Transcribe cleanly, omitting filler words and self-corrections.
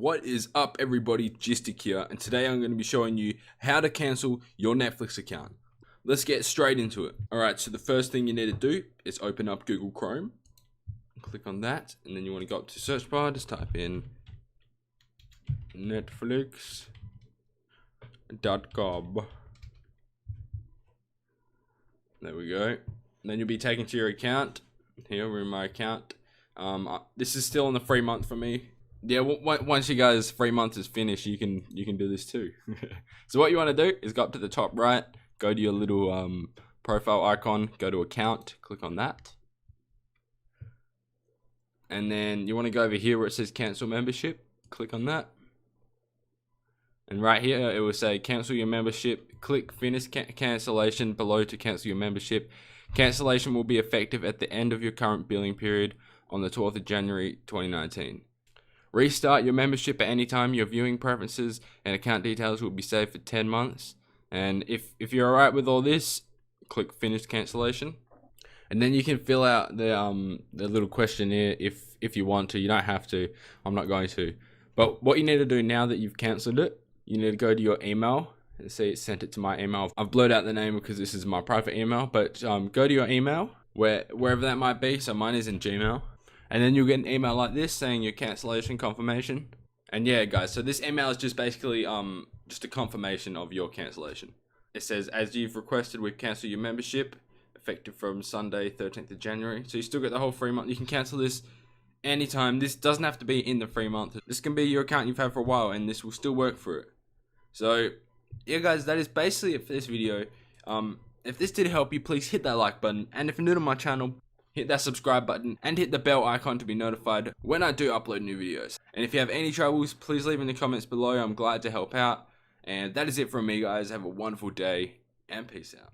What is up, everybody? Gistic here, and today I'm going to be showing you how to cancel your Netflix account. Let's get straight into it. Alright, so the first thing you need to do is open up Google Chrome. Click on that, and then you want to go up to search bar, just type in netflix.com. There we go. And then you'll be taken to your account. Here, we're in my account. This is still in the free month for me. Yeah, once you guys' free month is finished, you can do this too. So what you want to do is go up to the top right, go to your little profile icon, go to account, click on that, and then you want to go over here where it says cancel membership, click on that, and right here it will say cancel your membership. Click finish cancellation below to cancel your membership. Cancellation will be effective at the end of your current billing period on the 12th of January 2019. Restart your membership at any time. Your viewing preferences and account details will be saved for 10 months. And if you're alright with all this, click finish cancellation. And then you can fill out the little questionnaire if you want to. You don't have to. I'm not going to. But what you need to do now that you've cancelled it, you need to go to your email and see it sent it to my email. I've blurred out the name because this is my private email, but go to your email wherever that might be. So mine is in Gmail. And then you'll get an email like this saying your cancellation confirmation. And yeah, guys, so this email is just basically just a confirmation of your cancellation. It says, as you've requested, we cancel your membership effective from Sunday 13th of January. So you still get the whole free month. You can cancel this anytime. This doesn't have to be in the free month. This can be your account you've had for a while and this will still work for it. So yeah, guys, that is basically it for this video. If this did help you, please hit that like button. And if you're new to my channel, hit that subscribe button and hit the bell icon to be notified when I do upload new videos. And if you have any troubles, please leave in the comments below. I'm glad to help out. And that is it from me, guys. Have a wonderful day and peace out.